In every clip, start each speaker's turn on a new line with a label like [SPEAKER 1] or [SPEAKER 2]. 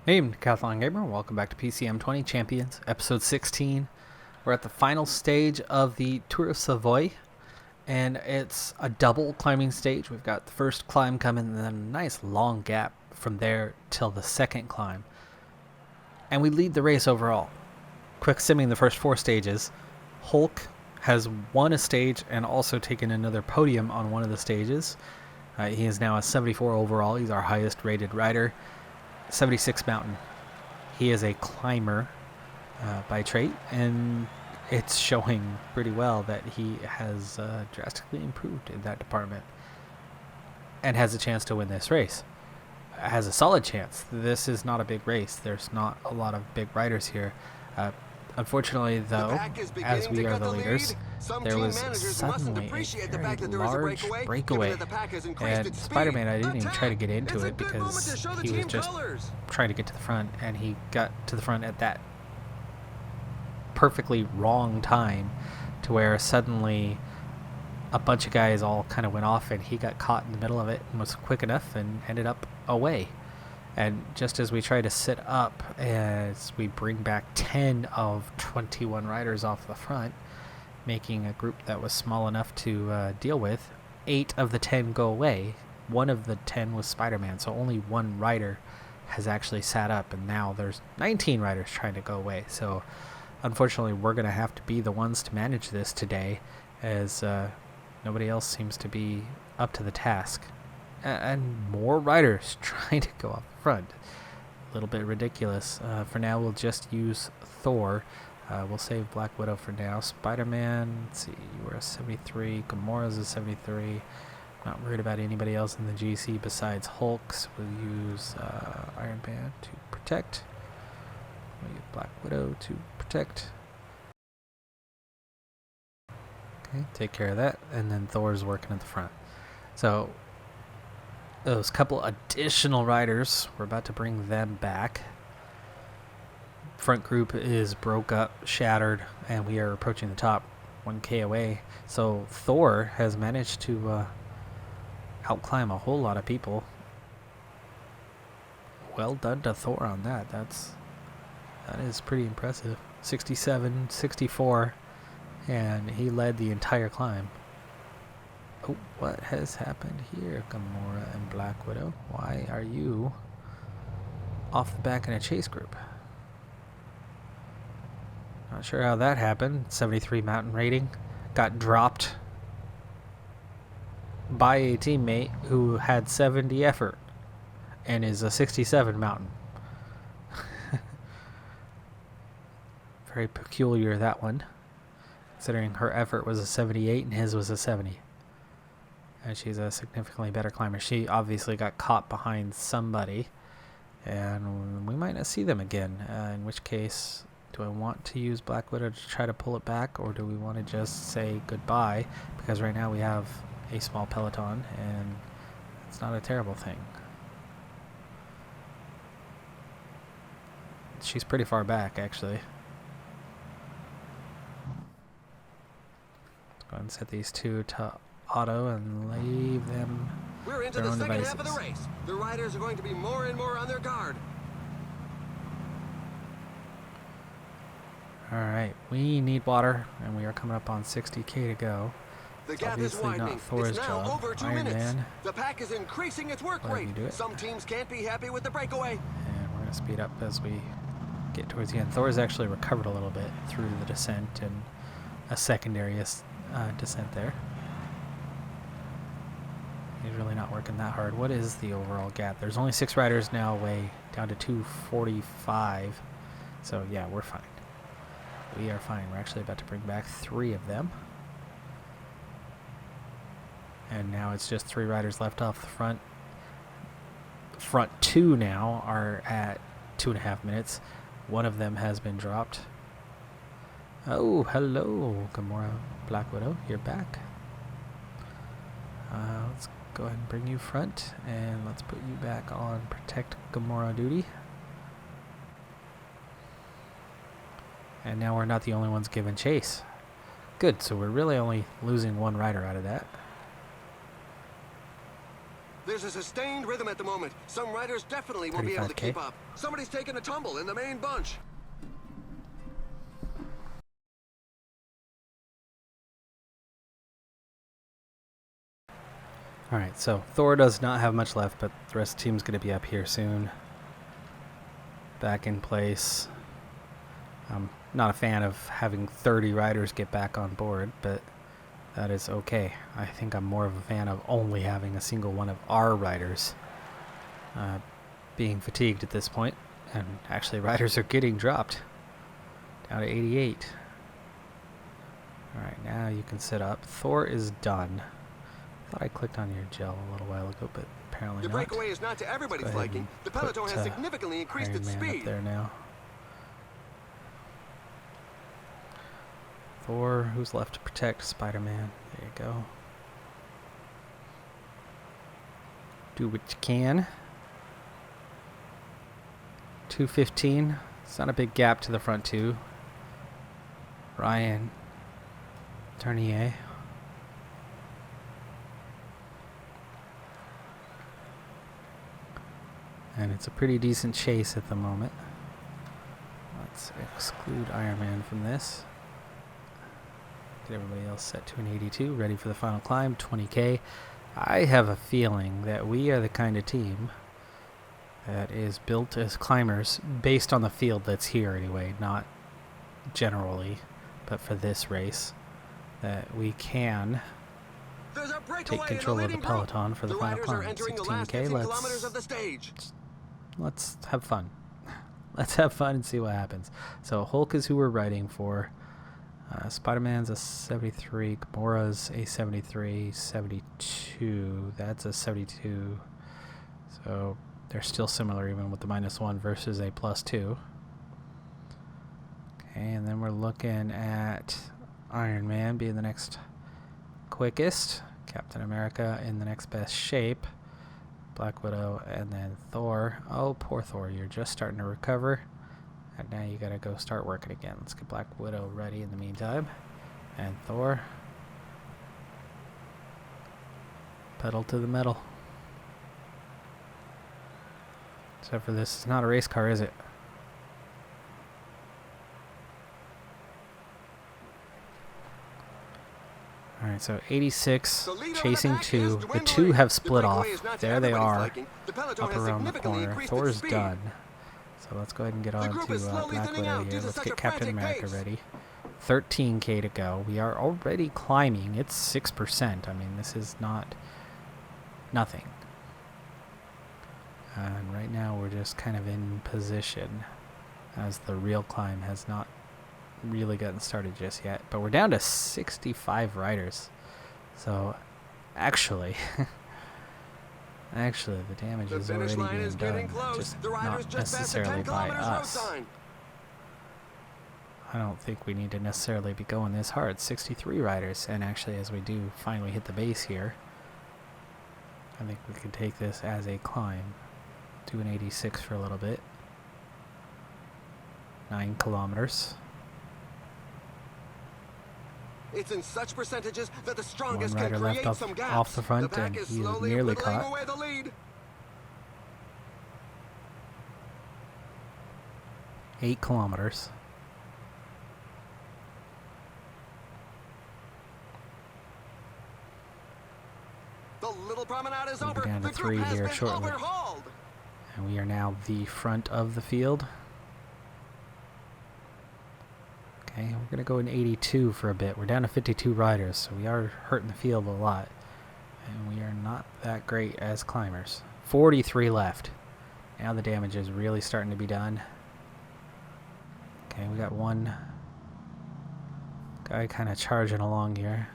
[SPEAKER 1] Hey, I'm Decathlon Gamer. Welcome back to PCM20 Champions, episode 16. We're at the final stage of the Tour of Savoy, and it's a double climbing stage. We've got the first climb coming, and then a nice long gap from there till the second climb. And we lead the race overall. Quick simming the first four stages. Hulk has won a stage and also taken another podium on one of the stages. He is now a 74 overall. He's our highest rated rider. 76 mountain. He is a climber by trait, and it's showing pretty well that he has drastically improved in that department and has a chance to win this race. Has a solid chance. This is not a big race. There's not a lot of big riders here. Unfortunately, though, as we are the leaders, there was suddenly a very large breakaway, and Spider-Man, I didn't even try to get into it because he was just trying to get to the front, and he got to the front at that perfectly wrong time to where suddenly a bunch of guys all kind of went off, and he got caught in the middle of it and was quick enough and ended up away. And just as we try to sit up, as we bring back 10 of 21 riders off the front, making a group that was small enough to deal with, 8 of the 10 go away. One of the 10 was Spider-Man, so only one rider has actually sat up, and now there's 19 riders trying to go away. So unfortunately, we're going to have to be the ones to manage this today, as nobody else seems to be up to the task. And more riders trying to go up front. A little bit ridiculous. For now, we'll just use Thor. We'll save Black Widow for now. Spider-Man, let's see, you were a 73. Gamora's a 73. Not worried about anybody else in the GC besides Hulk. So we'll use Iron Man to protect. We'll use Black Widow to protect. Okay, take care of that. And then Thor's working at the front. So those couple additional riders, we're about to bring them back. Front group is broke up, shattered, and we are approaching the top, 1k away. So Thor has managed to outclimb a whole lot of people. Well done to Thor on that. That is pretty impressive. 67, 64, and he led the entire climb. Oh, what has happened here, Gamora and Black Widow? Why are you off the back in a chase group? Not sure how that happened. 73 mountain rating. Got dropped by a teammate who had 70 effort and is a 67 mountain. Very peculiar, that one, considering her effort was a 78 and his was a 70. And she's a significantly better climber. She obviously got caught behind somebody, and we might not see them again, in which case, do I want to use Black Widow to try to pull it back, or do we want to just say goodbye? Because right now we have a small peloton, and it's not a terrible thing. She's pretty far back, actually. Let's go ahead and set these two to auto and leave them.
[SPEAKER 2] We're into the second half of the race. The riders are going to be more and more on their guard.
[SPEAKER 1] Alright, we need water, and we are coming up on 60k to go.
[SPEAKER 2] The
[SPEAKER 1] It's
[SPEAKER 2] gap is
[SPEAKER 1] obviously
[SPEAKER 2] widening.
[SPEAKER 1] not Thor's
[SPEAKER 2] It's now
[SPEAKER 1] job.
[SPEAKER 2] over 2
[SPEAKER 1] Iron
[SPEAKER 2] minutes.
[SPEAKER 1] Man,
[SPEAKER 2] The pack is increasing its work
[SPEAKER 1] Let
[SPEAKER 2] rate.
[SPEAKER 1] me do it.
[SPEAKER 2] Some teams can't be happy with the breakaway.
[SPEAKER 1] and we're going to speed up as we get towards the end. Thor's actually recovered a little bit through the descent and a secondary descent there. He's really not working that hard. What is the overall gap? There's only 6 riders now, way down to 245. So yeah, we're fine. We are fine. We're actually about to bring back 3 of them. And now it's just 3 riders left off the front. Front 2 now are at 2.5 minutes. One of them has been dropped. Oh, hello, Gamora, Black Widow. You're back. Let's go ahead and bring you front, and let's put you back on protect Gamora duty. And now we're not the only ones given chase. Good, so we're really only losing 1 rider out of that.
[SPEAKER 2] There's a sustained rhythm at the moment. Some riders definitely won't be able to
[SPEAKER 1] 35K.
[SPEAKER 2] keep up. Somebody's taking a tumble in the main bunch.
[SPEAKER 1] Alright, so Thor does not have much left, but the rest of the team's going to be up here soon. Back in place. I'm not a fan of having 30 riders get back on board, but that is okay. I think I'm more of a fan of only having a single one of our riders being fatigued at this point. And actually, riders are getting dropped down to 88. Alright, now you can sit up. Thor is done. I thought I clicked on your gel a little while ago, but apparently
[SPEAKER 2] The
[SPEAKER 1] not.
[SPEAKER 2] breakaway is not to everybody's liking. The peloton has significantly increased
[SPEAKER 1] Iron
[SPEAKER 2] its
[SPEAKER 1] Man
[SPEAKER 2] speed.
[SPEAKER 1] up there now. Thor, who's left to protect Spider-Man? There you go. Do what you can. 2:15. It's not a big gap to the front two. Ryan Tournier. And it's a pretty decent chase at the moment. Let's exclude Iron Man from this. Get everybody else set to an 82, ready for the final climb, 20K. I have a feeling that we are the kind of team that is built as climbers based on the field that's here anyway, not generally, but for this race, that we can take control of the peloton for the final climb. 16K, let's have fun. Let's have fun and see what happens. So Hulk is who we're riding for. Spider-Man's a 73, Gamora's a 73, 72, that's a 72. So they're still similar even with the -1 versus a +2. Okay, and then we're looking at Iron Man being the next quickest, Captain America in the next best shape, Black Widow, and then Thor. Oh, poor Thor, you're just starting to recover. And now you gotta go start working again. Let's get Black Widow ready in the meantime. And Thor. Pedal to the metal. Except for this, it's not a race car, is it? Alright, so 86, chasing 2. The 2 have split off. There they are, up around the corner. Thor's done. So let's go ahead and get on to Black Widow here. Let's get Captain America ready. 13K to go. We are already climbing. It's 6%. I mean, this is not nothing. And right now we're just kind of in position as the real climb has not really gotten started just yet. But we're down to 65 riders. So actually... Actually, the damage is already being done, just not necessarily by us. I don't think we need to necessarily be going this hard. 63 riders, and actually as we do finally hit the base here, I think we could take this as a climb. Do an 86 for a little bit. 9 kilometers.
[SPEAKER 2] It's in such percentages that the
[SPEAKER 1] One
[SPEAKER 2] strongest
[SPEAKER 1] rider
[SPEAKER 2] can
[SPEAKER 1] left
[SPEAKER 2] create some gaps.
[SPEAKER 1] off the front, and he is nearly caught.
[SPEAKER 2] Away the lead.
[SPEAKER 1] 8 kilometers.
[SPEAKER 2] The little promenade is
[SPEAKER 1] We'll be
[SPEAKER 2] over.
[SPEAKER 1] down to
[SPEAKER 2] The
[SPEAKER 1] 3
[SPEAKER 2] group has
[SPEAKER 1] here
[SPEAKER 2] been
[SPEAKER 1] shortly.
[SPEAKER 2] overhauled.
[SPEAKER 1] And we are now the front of the field. Okay, we're going to go in 82 for a bit. We're down to 52 riders, so we are hurting the field a lot. And we are not that great as climbers. 43 left. Now the damage is really starting to be done. Okay, we got one guy kind of charging along here.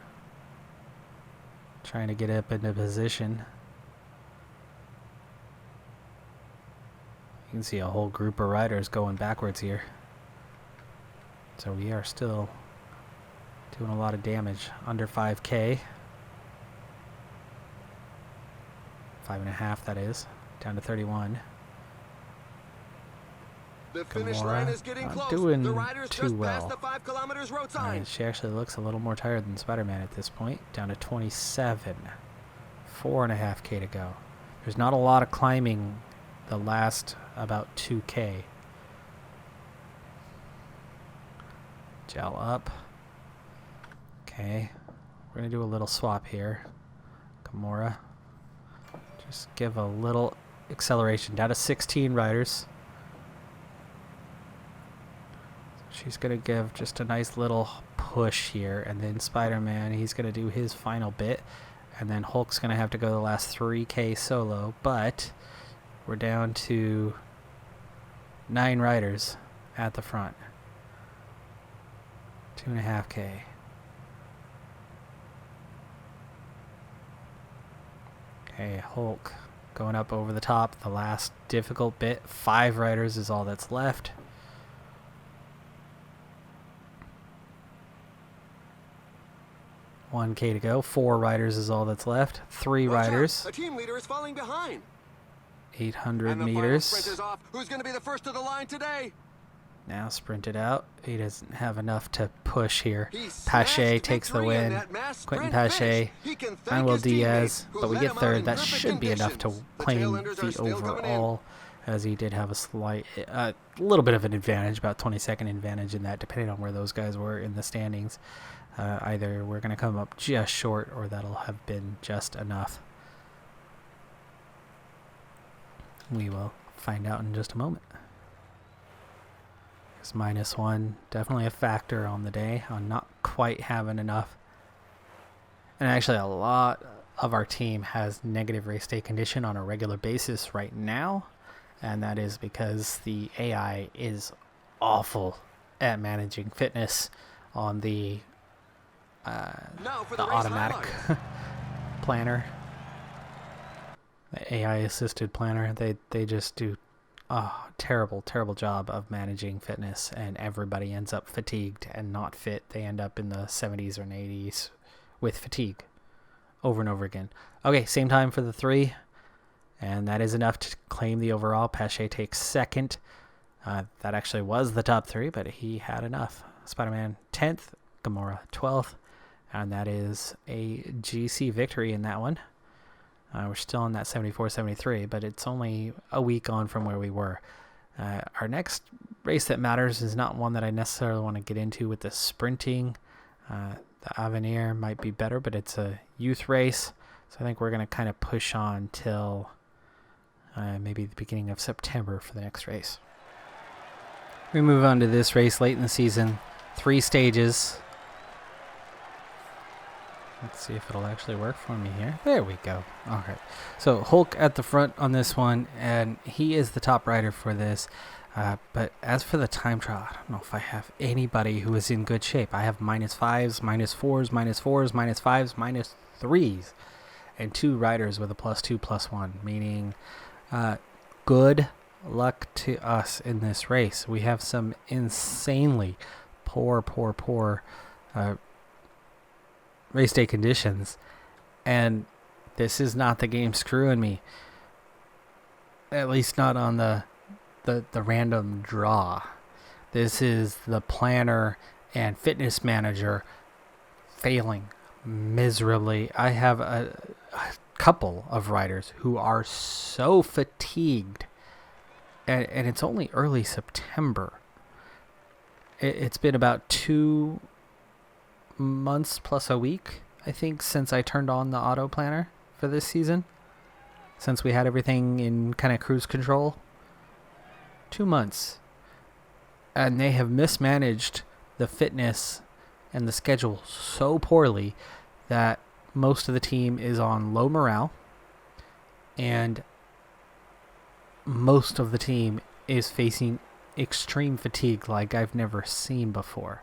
[SPEAKER 1] Trying to get up into position. You can see a whole group of riders going backwards here. So we are still doing a lot of damage. Under 5K. 5.5 that is. Down to 31.
[SPEAKER 2] The finish line is getting
[SPEAKER 1] not
[SPEAKER 2] close.
[SPEAKER 1] doing
[SPEAKER 2] The riders
[SPEAKER 1] too
[SPEAKER 2] just
[SPEAKER 1] well.
[SPEAKER 2] passed the 5 kilometers road sign.
[SPEAKER 1] She actually looks a little more tired than Spider-Man at this point. Down to 27. 4.5K to go. There's not a lot of climbing the last about 2K. Gel up. Okay. We're going to do a little swap here. Gamora. Just give a little acceleration. Down to 16 riders. She's going to give just a nice little push here. And then Spider-Man, he's going to do his final bit. And then Hulk's going to have to go the last 3K solo. But we're down to 9 riders at the front. 2.5K. Okay, Hulk going up over the top. The last difficult bit. 5 riders is all that's left. $1K to go. 4 riders is all that's left. 3 riders.
[SPEAKER 2] A team leader is falling behind.
[SPEAKER 1] 800 meters.
[SPEAKER 2] Sprint is off. Who's going to be the first to the line today?
[SPEAKER 1] Now sprinted out. He doesn't have enough to push here. Pache takes the win. Quentin Pache. Manuel Diaz. But we get third. That should be enough to claim the overall, as he did have a slight, little bit of an advantage, about 20-second advantage in that, depending on where those guys were in the standings. Either we're going to come up just short, or that'll have been just enough. We will find out in just a moment. Because -1, definitely a factor on the day, on not quite having enough. And actually a lot of our team has negative race day condition on a regular basis right now. And that is because the AI is awful at managing fitness on the automatic planner, the AI assisted planner. They just do a terrible job of managing fitness, and everybody ends up fatigued and not fit. They end up in the 70s or 80s with fatigue over and over again. Okay, same time for the 3, and that is enough to claim the overall. Pache takes second. That actually was the top 3, but he had enough. Spider-Man 10th, Gamora 12th. And that is a GC victory in that one. We're still in that 74-73, but it's only a week on from where we were. Our next race that matters is not one that I necessarily want to get into with the sprinting. The Avenir might be better, but it's a youth race. So I think we're going to kind of push on till maybe the beginning of September for the next race. We move on to this race late in the season. 3 stages. Let's see if it'll actually work for me here. There we go. All right. So Hulk at the front on this one, and he is the top rider for this. But as for the time trial, I don't know if I have anybody who is in good shape. I have -5s, -4s, -4s, -5s, -3s, and 2 riders with a +2, +1, meaning good luck to us in this race. We have some insanely poor race day conditions, and this is not the game screwing me, at least not on the random draw. This is the planner and fitness manager failing miserably. I have a couple of riders who are so fatigued, and it's only early September. It's been about 2 months plus a week, I think, since I turned on the auto planner for this season, since we had everything in kind of cruise control. 2 months, and they have mismanaged the fitness and the schedule so poorly that most of the team is on low morale, and most of the team is facing extreme fatigue like I've never seen before.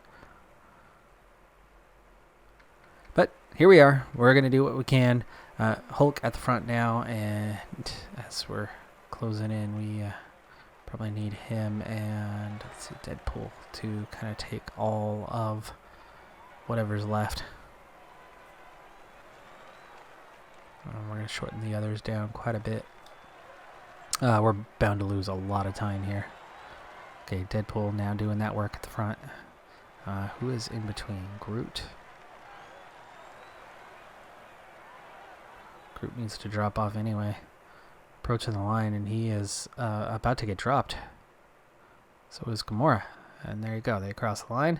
[SPEAKER 1] But here we are. We're going to do what we can. Hulk at the front now, and as we're closing in, we probably need him and, let's see, Deadpool to kind of take all of whatever's left. We're going to shorten the others down quite a bit. We're bound to lose a lot of time here. Okay, Deadpool now doing that work at the front. Who is in between? Groot. Groot needs to drop off anyway. approaching the line, and he is about to get dropped. So is Gamora. And there you go. They cross the line.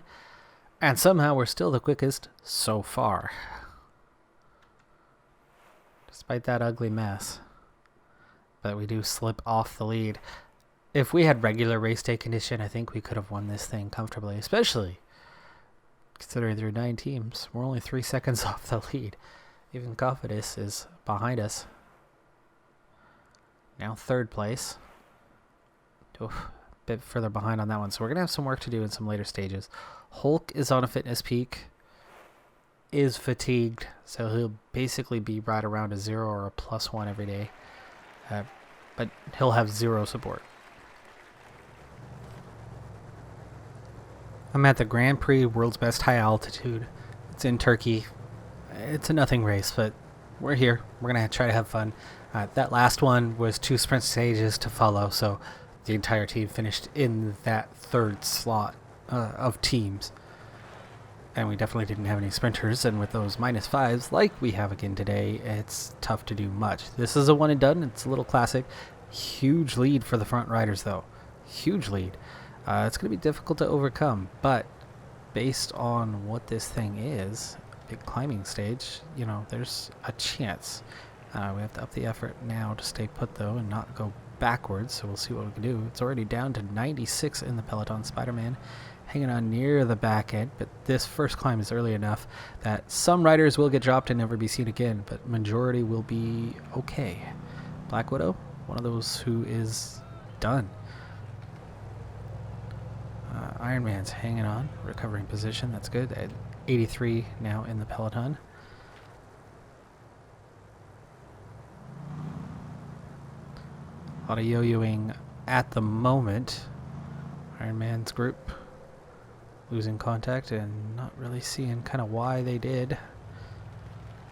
[SPEAKER 1] And somehow we're still the quickest so far. Despite that ugly mess. But we do slip off the lead. If we had regular race day condition, I think we could have won this thing comfortably. Especially considering there are 9 teams. We're only 3 seconds off the lead. Even Cofidis is behind us. Now 3rd place. Oof, a bit further behind on that one. So we're going to have some work to do in some later stages. Hulk is on a fitness peak. Is fatigued. So he'll basically be right around a 0 or a +1 every day. But he'll have 0 support. I'm at the Grand Prix World's Best High Altitude. It's in Turkey. It's a nothing race, but we're here. We're going to try to have fun. That last one was 2 sprint stages to follow, so the entire team finished in that 3rd slot of teams. And we definitely didn't have any sprinters, and with those -5s like we have again today, it's tough to do much. This is a one and done. It's a little classic. Huge lead for the front riders, though. Huge lead. It's going to be difficult to overcome, but based on what this thing is, big climbing stage, you know, there's a chance. We have to up the effort now to stay put, though, and not go backwards, so we'll see what we can do. It's already down to 96 in the peloton. Spider-Man hanging on near the back end, but this first climb is early enough that some riders will get dropped and never be seen again, but majority will be okay. Black Widow, one of those who is done. Iron Man's hanging on, recovering position. That's good. At 83 now in the peloton. A lot of yo-yoing at the moment. Iron Man's group losing contact and not really seeing kind of why they did,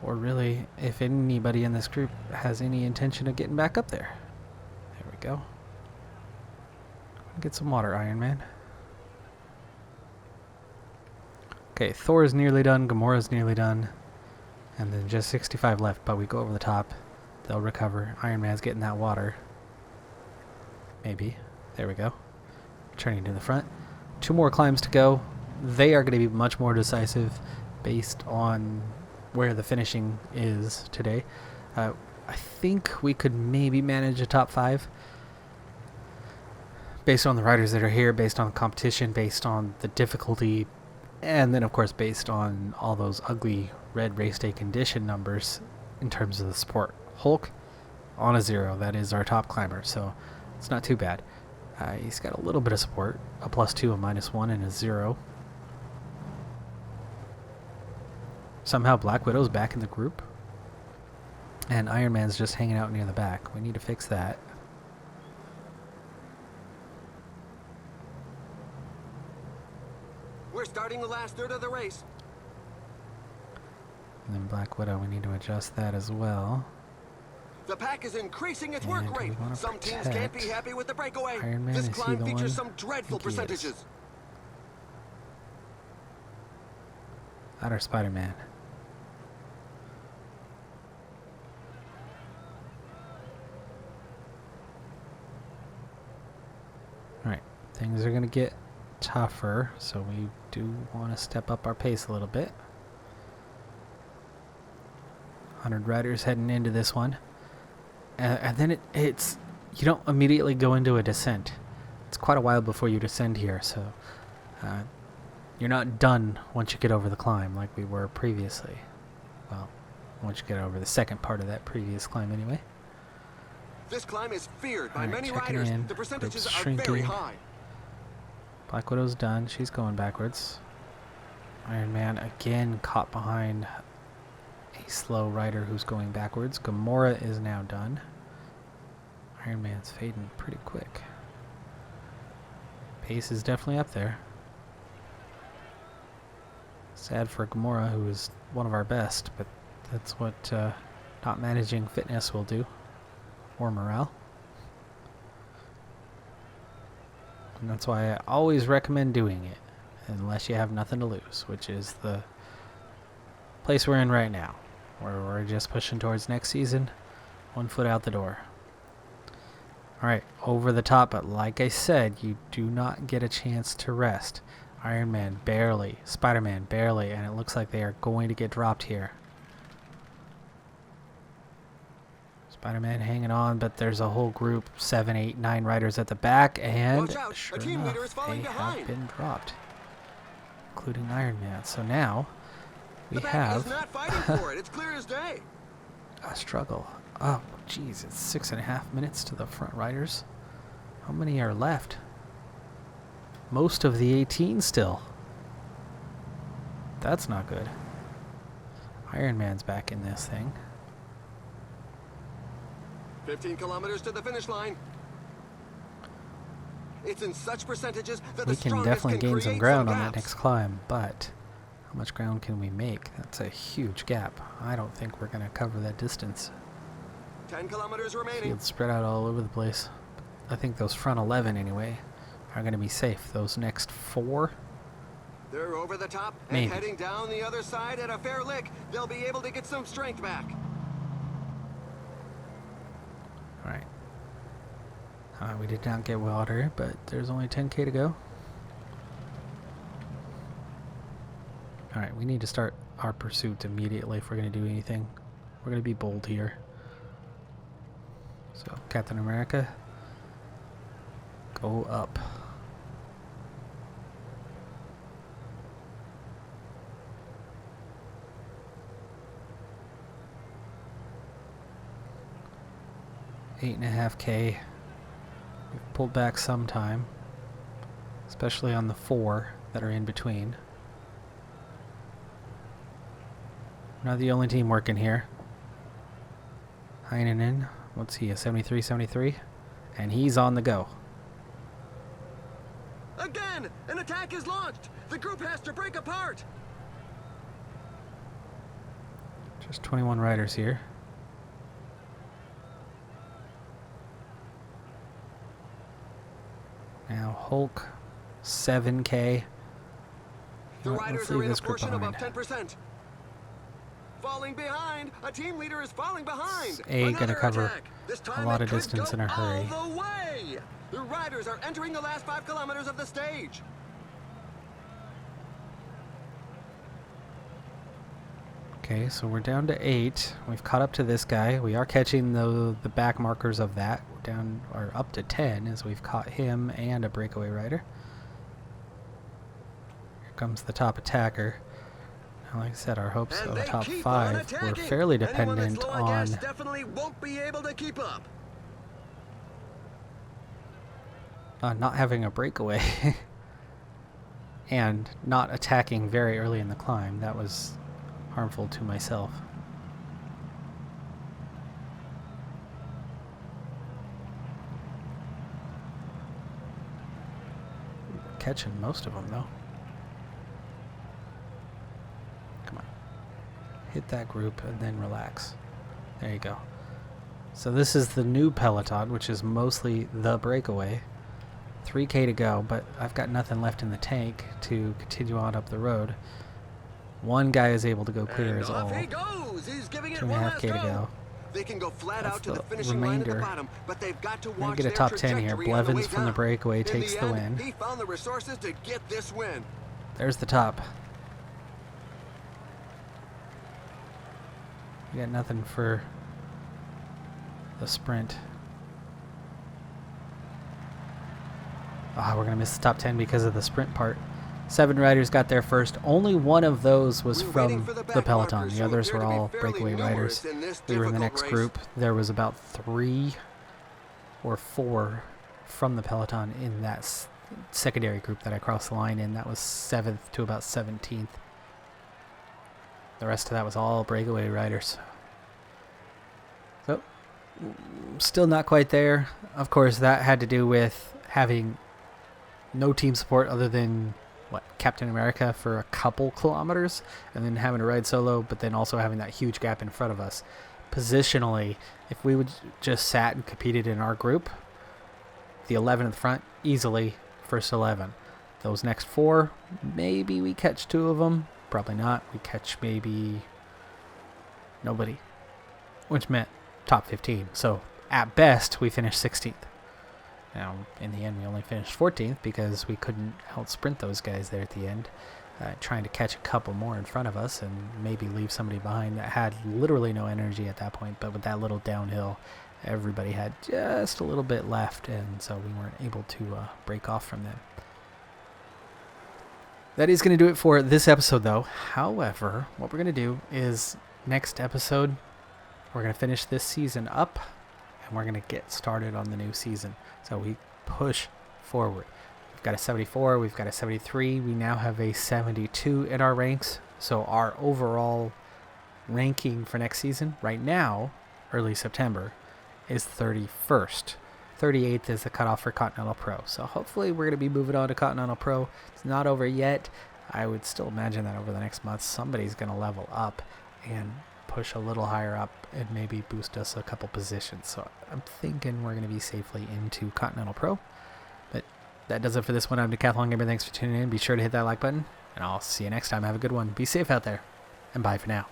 [SPEAKER 1] or really if anybody in this group has any intention of getting back up there. There we go. Get some water, Iron Man. Okay, Thor's nearly done, Gamora's nearly done, and then just 65 left, but we go over the top. They'll recover. Iron Man's getting that water. Maybe. There we go. Turning to the front. 2 more climbs to go. They are going to be much more decisive based on where the finishing is today. I think we could maybe manage a top 5 based on the riders that are here, based on the competition, based on the difficulty, and then of course based on all those ugly red race day condition numbers in terms of the support. Hulk on a 0. That is our top climber, so it's not too bad. He's got a little bit of support, a +2, a -1, and a 0. Somehow Black Widow's back in the group, and Iron Man's just hanging out near the back. We need to fix that.
[SPEAKER 2] We're starting the last third of the race.
[SPEAKER 1] And then Black Widow, we need to adjust that as well.
[SPEAKER 2] The pack is increasing its
[SPEAKER 1] And
[SPEAKER 2] work
[SPEAKER 1] we
[SPEAKER 2] rate.
[SPEAKER 1] wanna
[SPEAKER 2] Some teams can't be
[SPEAKER 1] protect
[SPEAKER 2] happy with the breakaway.
[SPEAKER 1] Iron Man.
[SPEAKER 2] This
[SPEAKER 1] Is he
[SPEAKER 2] climb
[SPEAKER 1] the
[SPEAKER 2] features
[SPEAKER 1] one?
[SPEAKER 2] some dreadful
[SPEAKER 1] I think he is.
[SPEAKER 2] percentages.
[SPEAKER 1] Not our Spider-Man. Alright, things are going to get tougher, so we do want to step up our pace a little bit. 100 riders heading into this one. And then it's you don't immediately go into a descent. It's quite a while before you descend here, so you're not done once you get over the climb like we were previously. Well, once you get over the second part of that previous climb anyway.
[SPEAKER 2] This climb is feared by
[SPEAKER 1] Alright,
[SPEAKER 2] many
[SPEAKER 1] checking
[SPEAKER 2] riders.
[SPEAKER 1] in.
[SPEAKER 2] The percentages
[SPEAKER 1] Group's
[SPEAKER 2] are very
[SPEAKER 1] shrinking.
[SPEAKER 2] high.
[SPEAKER 1] Black Widow's done. She's going backwards. Iron Man again caught behind a slow rider who's going backwards. Gamora is now done. Iron Man's fading pretty quick. Pace is definitely up there. Sad for Gamora, who is one of our best, but that's what not managing fitness will do. Or morale. And that's why I always recommend doing it, unless you have nothing to lose, which is the place we're in right now, where we're just pushing towards next season, 1 foot out the door. All right, over the top, but like I said, you do not get a chance to rest. Iron Man barely, Spider-Man barely, and it looks like they are going to get dropped here. Spider-Man hanging on, but there's a whole group, 7, 8, 9 riders at the back, and
[SPEAKER 2] Watch out,
[SPEAKER 1] sure
[SPEAKER 2] a team leader is
[SPEAKER 1] enough, they
[SPEAKER 2] falling behind.
[SPEAKER 1] have been dropped, including Iron Man. So now we
[SPEAKER 2] The back
[SPEAKER 1] have
[SPEAKER 2] is not fighting for it. It's clear as day.
[SPEAKER 1] a struggle. Oh, geez, it's 6.5 minutes to the front riders. How many are left? Most of the 18 still. That's not good. Iron Man's back in this thing.
[SPEAKER 2] 15 kilometers to the finish line. It's in such percentages that
[SPEAKER 1] We
[SPEAKER 2] the
[SPEAKER 1] can
[SPEAKER 2] strongest
[SPEAKER 1] definitely gain some
[SPEAKER 2] create
[SPEAKER 1] ground on that
[SPEAKER 2] gaps.
[SPEAKER 1] next climb, but how much ground can we make? That's a huge gap. I don't think we're going to cover that distance.
[SPEAKER 2] 10 kilometers remaining.
[SPEAKER 1] Fields spread out all over the place. I think those front 11 anyway are going to be safe. Those next 4,
[SPEAKER 2] They're over the top and
[SPEAKER 1] maybe.
[SPEAKER 2] heading down the other side at a fair lick. They'll be able to get some strength back.
[SPEAKER 1] All right. We did not get water, but there's only 10K to go. All right, we need to start our pursuit immediately if we're going to do anything. We're going to be bold here. So, Captain America, go up. $8.5K. We've pulled back some time, especially on the 4 that are in between. We're not the only team working here. Heinen, what's he, a 73-73? And he's on the go.
[SPEAKER 2] Again, an attack is launched. The group has to break apart.
[SPEAKER 1] Just 21 riders here. Now Hulk, 7K.
[SPEAKER 2] The
[SPEAKER 1] Let's
[SPEAKER 2] riders
[SPEAKER 1] leave
[SPEAKER 2] are in a
[SPEAKER 1] this group
[SPEAKER 2] portion
[SPEAKER 1] behind.
[SPEAKER 2] above 10%. Falling behind. A team leader is falling behind.
[SPEAKER 1] A gonna cover
[SPEAKER 2] attack. This
[SPEAKER 1] a
[SPEAKER 2] time
[SPEAKER 1] lot
[SPEAKER 2] it
[SPEAKER 1] of
[SPEAKER 2] could
[SPEAKER 1] distance
[SPEAKER 2] go
[SPEAKER 1] in a hurry.
[SPEAKER 2] all the way. The riders are entering the last 5 kilometers of the stage.
[SPEAKER 1] Okay, so we're down to 8. We've caught up to this guy. We are catching the back markers of that. We're down or up to 10 as we've caught him and a breakaway rider. Here comes the top attacker. Now, like I said, our hopes
[SPEAKER 2] And
[SPEAKER 1] of the
[SPEAKER 2] they
[SPEAKER 1] top
[SPEAKER 2] keep
[SPEAKER 1] 5
[SPEAKER 2] on
[SPEAKER 1] were
[SPEAKER 2] attacking.
[SPEAKER 1] fairly
[SPEAKER 2] Anyone that's
[SPEAKER 1] dependent
[SPEAKER 2] low on gas
[SPEAKER 1] on
[SPEAKER 2] definitely won't be able to keep up.
[SPEAKER 1] not having a breakaway and not attacking very early in the climb. That was harmful to myself. Catching most of them though. Come on. Hit that group and then relax. There you go. So this is the new peloton, which is mostly the breakaway. 3K to go, but I've got nothing left in the tank to continue on up the road. One guy is able to go clear
[SPEAKER 2] And
[SPEAKER 1] as
[SPEAKER 2] off
[SPEAKER 1] all.
[SPEAKER 2] he goes. He's giving it
[SPEAKER 1] 2.5K
[SPEAKER 2] one last
[SPEAKER 1] to
[SPEAKER 2] go.
[SPEAKER 1] go.
[SPEAKER 2] They can go flat
[SPEAKER 1] That's
[SPEAKER 2] out to the
[SPEAKER 1] the
[SPEAKER 2] finishing line at the
[SPEAKER 1] remainder.
[SPEAKER 2] bottom, but they've got to
[SPEAKER 1] We're gonna
[SPEAKER 2] watch
[SPEAKER 1] get a
[SPEAKER 2] their
[SPEAKER 1] top 10 here.
[SPEAKER 2] trajectory on the way
[SPEAKER 1] Blevins from the
[SPEAKER 2] down.
[SPEAKER 1] breakaway
[SPEAKER 2] In
[SPEAKER 1] takes the
[SPEAKER 2] end,
[SPEAKER 1] win.
[SPEAKER 2] He found the resources to get this win.
[SPEAKER 1] There's the top. We got nothing for the sprint. Ah, we're gonna miss the top 10 because of the sprint part. 7 riders got there first. Only one of those was
[SPEAKER 2] We're
[SPEAKER 1] from
[SPEAKER 2] waiting for the
[SPEAKER 1] the
[SPEAKER 2] back
[SPEAKER 1] peloton.
[SPEAKER 2] markers,
[SPEAKER 1] The
[SPEAKER 2] who
[SPEAKER 1] others
[SPEAKER 2] appear
[SPEAKER 1] were
[SPEAKER 2] to be
[SPEAKER 1] all
[SPEAKER 2] fairly
[SPEAKER 1] breakaway
[SPEAKER 2] numerous
[SPEAKER 1] riders.
[SPEAKER 2] in this
[SPEAKER 1] We were in the
[SPEAKER 2] difficult
[SPEAKER 1] next
[SPEAKER 2] race.
[SPEAKER 1] group. There was about 3 or 4 from the peloton in that secondary group that I crossed the line in. That was 7th to about 17th. The rest of that was all breakaway riders. So, still not quite there. Of course, that had to do with having no team support other than Captain America for a couple kilometers, and then having to ride solo, but then also having that huge gap in front of us. Positionally, if we would just sat and competed in our group, the 11 in the front, easily first 11. Those next 4, maybe we catch 2 of them. Probably not. We catch maybe nobody, which meant top 15. So at best, we finish 16th. Now, in the end, we only finished 14th because we couldn't out-sprint those guys there at the end, trying to catch a couple more in front of us and maybe leave somebody behind that had literally no energy at that point. But with that little downhill, everybody had just a little bit left, and so we weren't able to break off from them. That is going to do it for this episode, though. However, what we're going to do is next episode, we're going to finish this season up, and we're going to get started on the new season. So we push forward. We've got a 74, we've got a 73, we now have a 72 in our ranks. So our overall ranking for next season, right now, early September, is 31st. 38th is the cutoff for Continental Pro. So hopefully we're going to be moving on to Continental Pro. It's not over yet. I would still imagine that over the next month, somebody's going to level up and push a little higher up and maybe boost us a couple positions. So I'm thinking we're going to be safely into Continental Pro. But that does it for this one. I'm Decathlon Gamer. Thanks for tuning in. Be sure to hit that like button, and I'll see you next time. Have a good one. Be safe out there, and bye for now.